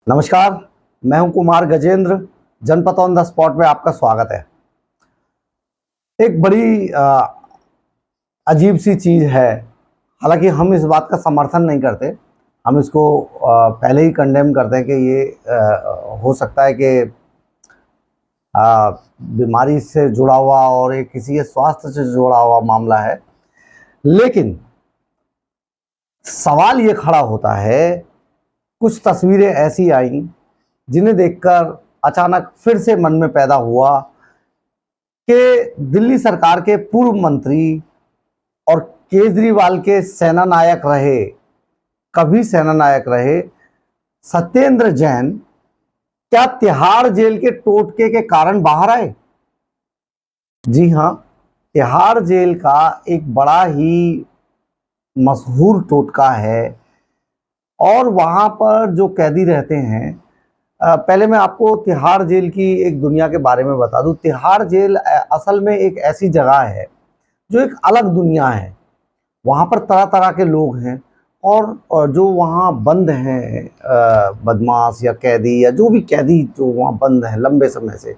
नमस्कार, मैं हूं कुमार गजेंद्र। जनपद ऑन द स्पॉट में आपका स्वागत है। एक बड़ी अजीब सी चीज़ है। हालांकि हम इस बात का समर्थन नहीं करते, हम इसको पहले ही कंडेम करते हैं कि ये हो सकता है कि अ, बीमारी से जुड़ा हुआ और एक किसी के स्वास्थ्य से जुड़ा हुआ मामला है। लेकिन सवाल ये खड़ा होता है, कुछ तस्वीरें ऐसी आई जिन्हें देखकर अचानक फिर से मन में पैदा हुआ कि दिल्ली सरकार के पूर्व मंत्री और केजरीवाल के सेना नायक रहे, कभी सेना नायक रहे सत्येंद्र जैन क्या तिहाड़ जेल के टोटके के कारण बाहर आए? जी हाँ, तिहाड़ जेल का एक बड़ा ही मशहूर टोटका है और वहाँ पर जो कैदी रहते हैं, पहले मैं आपको तिहाड़ जेल की एक दुनिया के बारे में बता दूं। तिहाड़ जेल असल में एक ऐसी जगह है जो एक अलग दुनिया है। वहाँ पर तरह तरह के लोग हैं और जो वहाँ बंद हैं, बदमाश या कैदी या जो भी कैदी जो वहाँ बंद हैं लंबे समय से,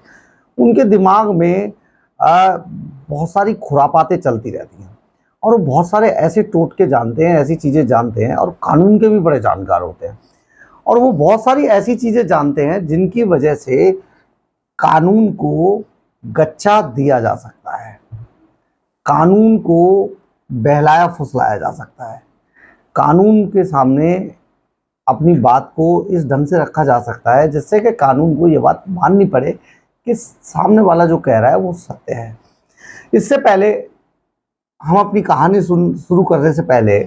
उनके दिमाग में बहुत सारी खुरापातें चलती रहती हैं और वो बहुत सारे ऐसे टोटके जानते हैं, ऐसी चीज़ें जानते हैं और कानून के भी बड़े जानकार होते हैं। और वो बहुत सारी ऐसी चीज़ें जानते हैं जिनकी वजह से कानून को गच्चा दिया जा सकता है, कानून को बहलाया फुसलाया जा सकता है, कानून के सामने अपनी बात को इस ढंग से रखा जा सकता है जिससे कि कानून को ये बात माननी पड़े कि सामने वाला जो कह रहा है वो सत्य है। इससे पहले हम अपनी कहानी शुरू करने से पहले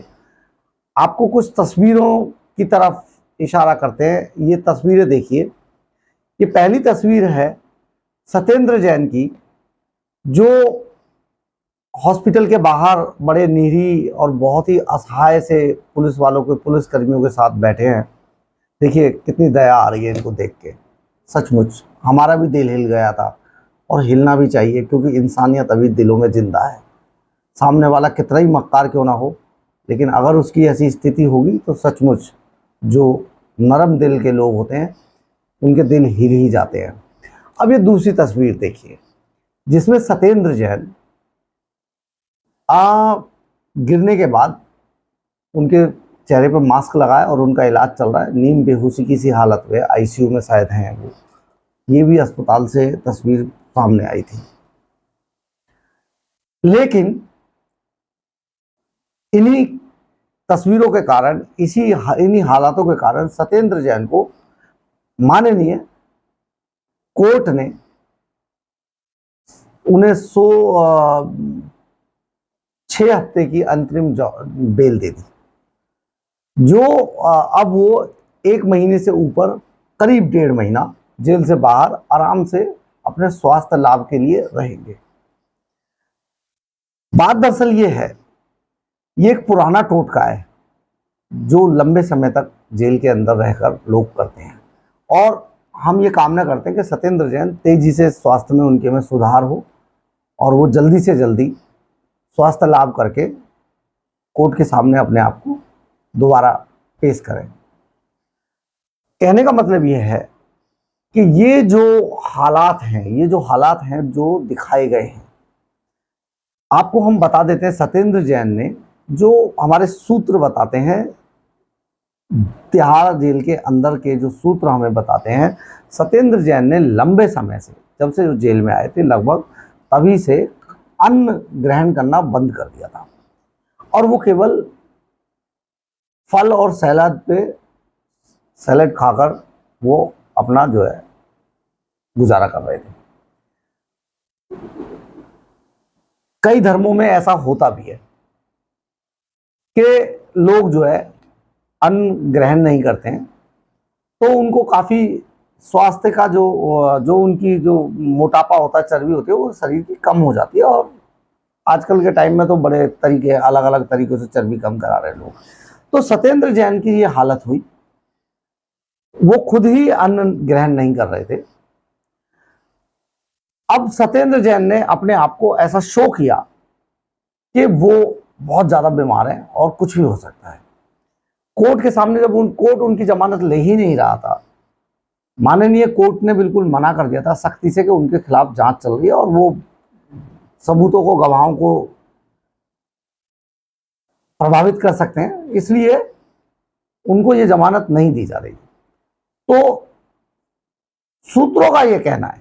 आपको कुछ तस्वीरों की तरफ इशारा करते हैं। ये तस्वीरें देखिए। ये पहली तस्वीर है सत्येंद्र जैन की, जो हॉस्पिटल के बाहर बड़े निरी और बहुत ही असहाय से पुलिस वालों के पुलिस कर्मियों के साथ बैठे हैं। देखिए कितनी दया आ रही है इनको देख के। सचमुच हमारा भी दिल हिल गया था और हिलना भी चाहिए, क्योंकि इंसानियत अभी दिलों में जिंदा है। सामने वाला कितना ही मक्कार क्यों ना हो, लेकिन अगर उसकी ऐसी स्थिति होगी तो सचमुच जो नरम दिल के लोग होते हैं उनके दिल हिल ही जाते हैं। अब ये दूसरी तस्वीर देखिए जिसमें सत्येंद्र जैन गिरने के बाद उनके चेहरे पर मास्क लगाया और उनका इलाज चल रहा है। नीम बेहोशी की सी हालत में आईसीयू में शायद हैं वो। ये भी अस्पताल से तस्वीर सामने आई थी। लेकिन इन्हीं तस्वीरों के कारण, इन्हीं हालातों के कारण सत्येंद्र जैन को माननीय कोर्ट ने उन्हें 6 हफ्ते की अंतरिम बेल दे दी, जो अब वो 1 महीने से ऊपर, करीब 1.5 महीना जेल से बाहर आराम से अपने स्वास्थ्य लाभ के लिए रहेंगे। बात दरअसल ये है, ये एक पुराना टोटका है जो लंबे समय तक जेल के अंदर रहकर लोग करते हैं और हम ये कामना करते हैं कि सत्येंद्र जैन तेजी से स्वास्थ्य में उनके में सुधार हो और वो जल्दी से जल्दी स्वास्थ्य लाभ करके कोर्ट के सामने अपने आप को दोबारा पेश करें। कहने का मतलब ये है कि ये जो हालात हैं जो दिखाए गए हैं, आपको हम बता देते हैं। सत्येंद्र जैन ने जो हमारे सूत्र बताते हैं, तिहाड़ जेल के अंदर के जो सूत्र हमें बताते हैं, सत्येंद्र जैन ने लंबे समय से, जब से जो जेल में आए थे लगभग तभी से अन्न ग्रहण करना बंद कर दिया था और वो केवल फल और सैलड खाकर वो अपना जो है गुजारा कर रहे थे। कई धर्मों में ऐसा होता भी है कि लोग जो है अन्न ग्रहण नहीं करते हैं तो उनको काफ़ी स्वास्थ्य का जो उनकी जो मोटापा होता है, चर्बी होती है, वो शरीर की कम हो जाती है। और आजकल के टाइम में तो बड़े तरीके, अलग अलग तरीकों से चर्बी कम करा रहे हैं लोग। तो सत्येंद्र जैन की ये हालत हुई, वो खुद ही अन्न ग्रहण नहीं कर रहे थे। अब सत्येंद्र जैन ने अपने आप को ऐसा शो किया कि वो बहुत ज्यादा बीमार है और कुछ भी हो सकता है। कोर्ट के सामने जब कोर्ट उनकी जमानत ले ही नहीं रहा था माननीय कोर्ट ने बिल्कुल मना कर दिया था सख्ती से कि उनके खिलाफ जांच चल रही है और वो सबूतों को, गवाहों को प्रभावित कर सकते हैं, इसलिए उनको ये जमानत नहीं दी जा रही। तो सूत्रों का ये कहना है,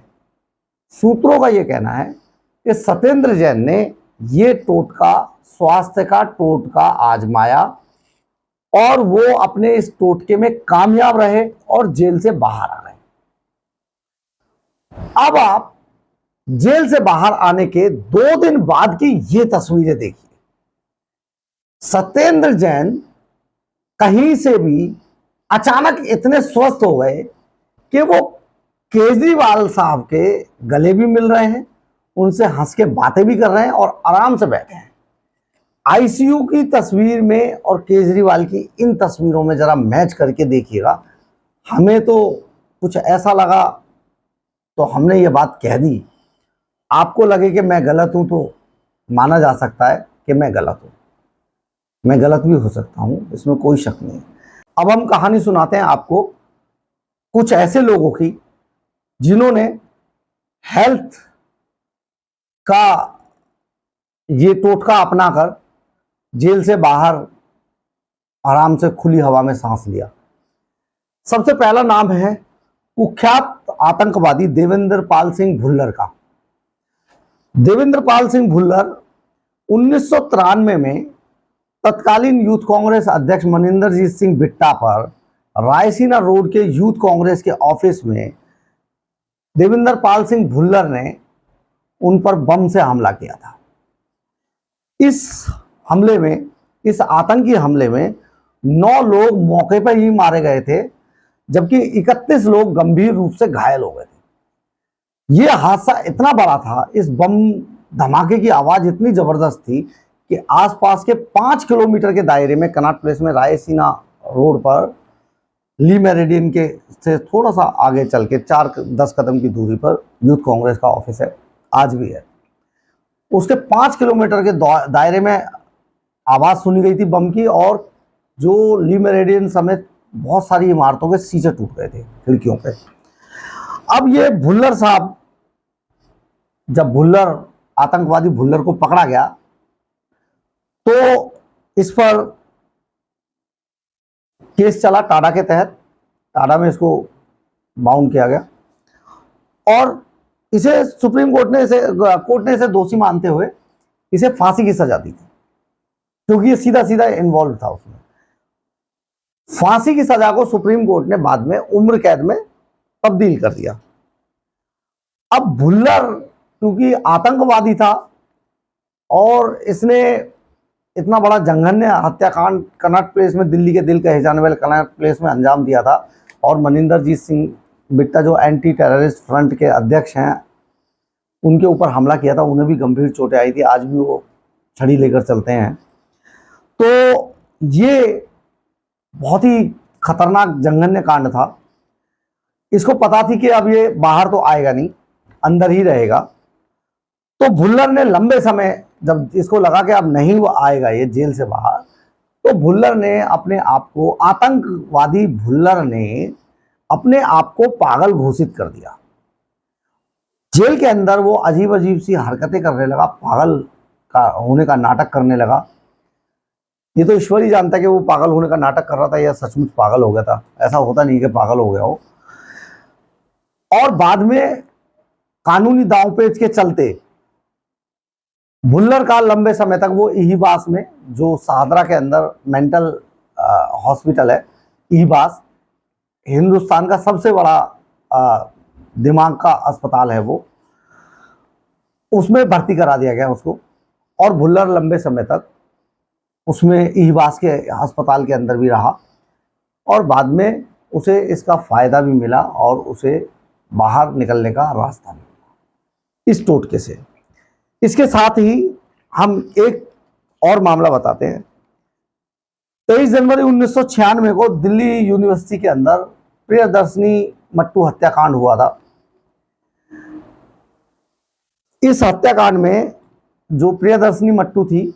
सूत्रों का ये कहना है कि सत्येंद्र जैन ने ये टोटका, स्वास्थ्य का टोटका आजमाया और वो अपने इस टोटके में कामयाब रहे और जेल से बाहर आ गए। अब आप जेल से बाहर आने के 2 दिन बाद की ये तस्वीरें देखिए। सत्येंद्र जैन कहीं से भी अचानक इतने स्वस्थ हो गए कि वो केजरीवाल साहब के गले भी मिल रहे हैं, उनसे हंस के बातें भी कर रहे हैं और आराम से बैठे हैं। आईसीयू की तस्वीर में और केजरीवाल की इन तस्वीरों में जरा मैच करके देखिएगा। हमें तो कुछ ऐसा लगा तो हमने ये बात कह दी। आपको लगे कि मैं गलत हूं तो माना जा सकता है कि मैं गलत हूं, मैं गलत भी हो सकता हूं, इसमें कोई शक नहीं। अब हम कहानी सुनाते हैं आपको कुछ ऐसे लोगों की जिन्होंने हेल्थ का ये टोटका अपनाकर जेल से बाहर आराम से खुली हवा में सांस लिया। सबसे पहला नाम है कुख्यात आतंकवादी देवेंद्र पाल सिंह भुल्लर का। देवेंद्र पाल सिंह भुल्लर 1993 में तत्कालीन यूथ कांग्रेस अध्यक्ष मनिंदरजीत सिंह बिट्टा पर रायसीना रोड के यूथ कांग्रेस के ऑफिस में देवेंद्र पाल सिंह भुल्लर ने उन पर बम से हमला किया था। इस हमले में, इस आतंकी हमले में 9 लोग मौके पर ही मारे गए थे, जबकि 31 लोग गंभीर रूप से घायल हो गए थे। यह हादसा इतना बड़ा था, इस बम धमाके की आवाज इतनी जबरदस्त थी कि आसपास के 5 किलोमीटर के दायरे में कनॉट प्लेस में रायसीना रोड पर ली मेरिडियन के से थोड़ा सा आगे चल के 4-10 कदम की दूरी पर यूथ कांग्रेस का ऑफिस है, आज भी है। उसके 5 किलोमीटर के दायरे में आवाज सुनी गई थी बम की, और जो ली मेरिडियन समेत बहुत सारी इमारतों के शीशे टूट गए थे खिड़कियों पे। अब ये भुल्लर साहब, जब भुल्लर, आतंकवादी भुल्लर को पकड़ा गया तो इस पर केस चला टाडा के तहत। टाडा में इसको बाउंड किया गया और इसे सुप्रीम कोर्ट ने इसे दोषी मानते हुए इसे फांसी की सजा दी थी, क्योंकि ये सीधा सीधा इन्वॉल्व था उसमें। फांसी की सजा को सुप्रीम कोर्ट ने बाद में उम्र कैद में तब्दील कर दिया। अब भुल्लर क्योंकि आतंकवादी था और इसने इतना बड़ा जघन्य हत्याकांड कनॉट प्लेस में, दिल्ली के दिल कहे जाने वाले कनॉट प्लेस में अंजाम दिया था, और मनिंदरजीत सिंह बिट्टा जो एंटी टेररिस्ट फ्रंट के अध्यक्ष हैं, उनके ऊपर हमला किया था। उन्हें भी गंभीर चोटें आई थी, आज भी वो छड़ी लेकर चलते हैं। तो ये बहुत ही खतरनाक जघन्य कांड था। इसको पता थी कि अब ये बाहर तो आएगा नहीं, अंदर ही रहेगा। तो भुल्लर ने लंबे समय, जब इसको लगा कि अब नहीं वो आएगा ये जेल से बाहर, तो भुल्लर ने अपने आप को, आतंकवादी भुल्लर ने अपने आप को पागल घोषित कर दिया। जेल के अंदर वो अजीब अजीब सी हरकतें करने लगा, पागल का होने का नाटक करने लगा। ये तो ईश्वर ही जानता है कि वो पागल होने का नाटक कर रहा था या सचमुच पागल हो गया था। ऐसा होता नहीं कि पागल हो गया हो। और बाद में कानूनी दांवपेच के चलते भुल्लर का लंबे समय तक वो इहिबास में, जो शाहदरा के अंदर मेंटल हॉस्पिटल है, इहिबास हिंदुस्तान का सबसे बड़ा दिमाग का अस्पताल है, वो उसमें भर्ती करा दिया गया उसको। और भुल्लर लंबे समय तक उसमें इहिबास के अस्पताल के अंदर भी रहा और बाद में उसे इसका फायदा भी मिला और उसे बाहर निकलने का रास्ता मिला इस टोटके से। इसके साथ ही हम एक और मामला बताते हैं। 23 जनवरी 1996 को दिल्ली यूनिवर्सिटी के अंदर प्रियदर्शनी मट्टू हत्याकांड हुआ था। इस हत्याकांड में जो प्रियदर्शनी मट्टू थी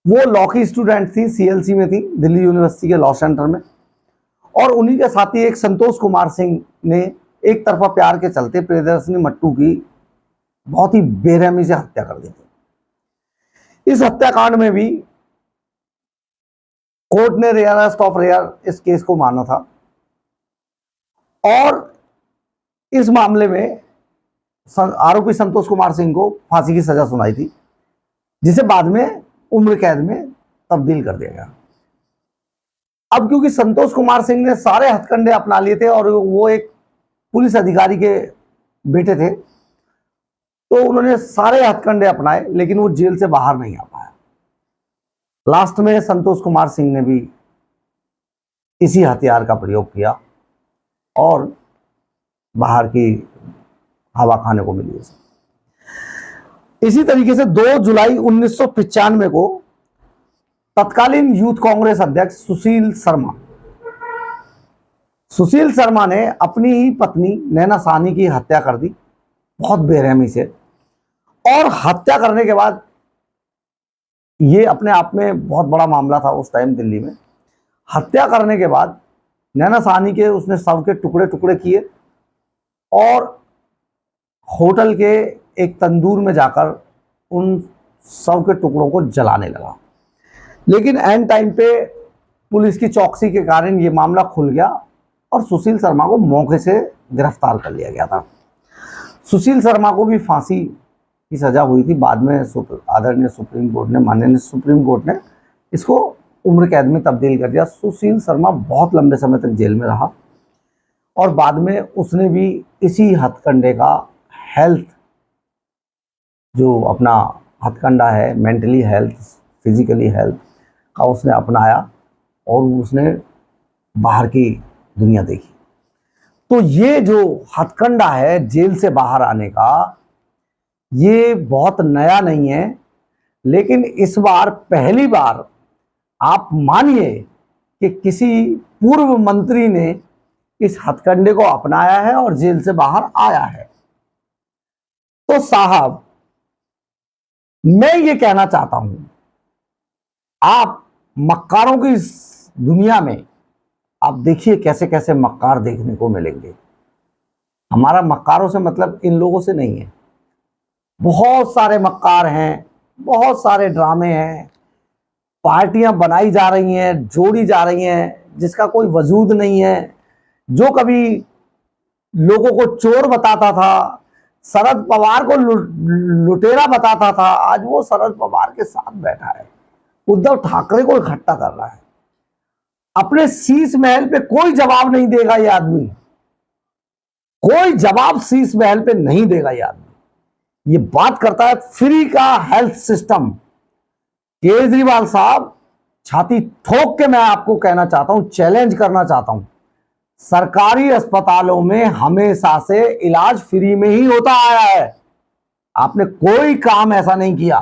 वो लॉ की स्टूडेंट थी, सीएलसी में थी, दिल्ली यूनिवर्सिटी के लॉ सेंटर में। और उन्हीं के साथी एक संतोष कुमार सिंह ने एक तरफा प्यार के चलते प्रियदर्शनी मट्टू की बहुत ही बेरहमी से हत्या कर दी थी। इस हत्याकांड में भी कोर्ट ने रेयरेस्ट ऑफ रेयर इस केस को माना था और इस मामले में आरोपी संतोष कुमार सिंह को फांसी की सजा सुनाई थी, जिसे बाद में उम्र कैद में तब्दील कर दिया गया। अब क्योंकि संतोष कुमार सिंह ने सारे हथकंडे अपना लिए थे और वो एक पुलिस अधिकारी के बेटे थे, तो उन्होंने सारे हथकंडे अपनाए, लेकिन वो जेल से बाहर नहीं आ पाया। लास्ट में संतोष कुमार सिंह ने भी इसी हथियार का प्रयोग किया और बाहर की हवा खाने को मिली उसे। इसी तरीके से 2 जुलाई 1995 को तत्कालीन यूथ कांग्रेस अध्यक्ष सुशील शर्मा ने अपनी ही पत्नी नैना साहनी की हत्या कर दी, बहुत बेरहमी से। और हत्या करने के बाद, ये अपने आप में बहुत बड़ा मामला था उस टाइम दिल्ली में, हत्या करने के बाद नैना साहनी के उसने शव के टुकड़े टुकड़े किए और होटल के एक तंदूर में जाकर उन शव के टुकड़ों को जलाने लगा। लेकिन एंड टाइम पे पुलिस की चौकसी के कारण ये मामला खुल गया और सुशील शर्मा को मौके से गिरफ्तार कर लिया गया था। सुशील शर्मा को भी फांसी की सजा हुई थी। बाद में आदरणीय सुप्रीम कोर्ट ने, माननीय सुप्रीम कोर्ट ने इसको उम्र कैद में तब्दील कर दिया। सुशील शर्मा बहुत लंबे समय तक जेल में रहा और बाद में उसने भी इसी हथकंडे का हेल्थ, जो अपना हथकंडा है, मेंटली हेल्थ, फिजिकली हेल्थ का उसने अपनाया और उसने बाहर की दुनिया देखी। तो ये जो हथकंडा है जेल से बाहर आने का, ये बहुत नया नहीं है, लेकिन इस बार पहली बार आप मानिए कि किसी पूर्व मंत्री ने इस हथकंडे को अपनाया है और जेल से बाहर आया है। तो साहब, मैं ये कहना चाहता हूं, आप मक्कारों की इस दुनिया में आप देखिए कैसे कैसे मक्कार देखने को मिलेंगे। हमारा मक्कारों से मतलब इन लोगों से नहीं है, बहुत सारे मक्कार हैं, बहुत सारे ड्रामे हैं, पार्टियां बनाई जा रही हैं, जोड़ी जा रही हैं, जिसका कोई वजूद नहीं है। जो कभी लोगों को चोर बताता था, शरद पवार को लुटेरा बताता था, आज वो शरद पवार के साथ बैठा है, उद्धव ठाकरे को इकट्ठा कर रहा है। अपने शीश महल पे कोई जवाब नहीं देगा ये आदमी, कोई जवाब शीश महल पे नहीं देगा ये आदमी। ये बात करता है फ्री का हेल्थ सिस्टम। केजरीवाल साहब, छाती ठोक के मैं आपको कहना चाहता हूं, चैलेंज करना चाहता हूं, सरकारी अस्पतालों में हमेशा से इलाज फ्री में ही होता आया है। आपने कोई काम ऐसा नहीं किया।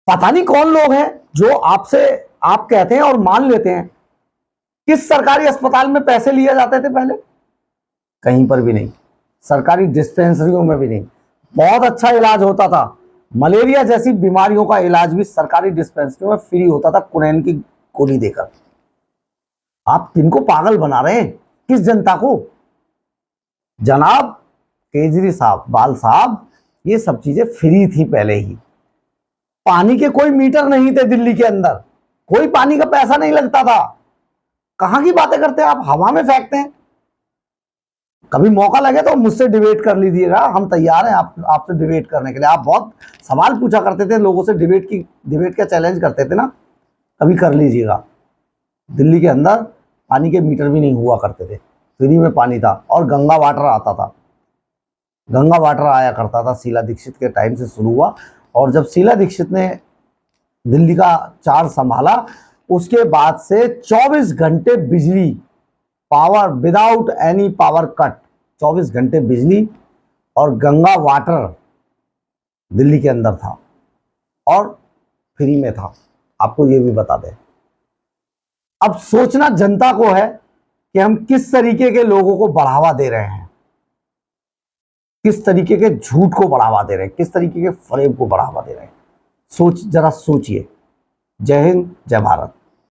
पता नहीं कौन लोग हैं जो आपसे आप कहते हैं और मान लेते हैं। किस सरकारी अस्पताल में पैसे लिए जाते थे पहले? कहीं पर भी नहीं, सरकारी डिस्पेंसरियों में भी नहीं। बहुत अच्छा इलाज होता था, मलेरिया जैसी बीमारियों का इलाज भी सरकारी डिस्पेंसरियों में फ्री होता था, कुनैन की गोली देकर। आप किनको पागल बना रहे हैं, किस जनता को? जनाब केजरी साहब, बाल साहब, ये सब चीजें फ्री थी पहले ही। पानी के कोई मीटर नहीं थे दिल्ली के अंदर, कोई पानी का पैसा नहीं लगता था। कहां की बातें करते हैं आप, हवा में फेंकते हैं। कभी मौका लगे तो मुझसे डिबेट कर लीजिएगा, हम तैयार हैं आपसे डिबेट करने के लिए। आप बहुत सवाल पूछा करते थे लोगों से, डिबेट का चैलेंज करते थे ना, कभी कर लीजिएगा। दिल्ली के अंदर पानी के मीटर भी नहीं हुआ करते थे, फ्री में पानी था और गंगा वाटर आता था। गंगा वाटर आया करता था, शीला दीक्षित के टाइम से शुरू हुआ, और जब शीला दीक्षित ने दिल्ली का चार्ज संभाला, उसके बाद से 24 घंटे बिजली, power without any power cut, 24 घंटे बिजली और गंगा वाटर दिल्ली के अंदर था और फ्री में था। आपको ये भी बता दें। अब सोचना जनता को है कि हम किस तरीके के लोगों को बढ़ावा दे रहे हैं, किस तरीके के झूठ को बढ़ावा दे रहे हैं, किस तरीके के फरेब को बढ़ावा दे रहे हैं। जरा सोचिए। जय हिंद, जय भारत।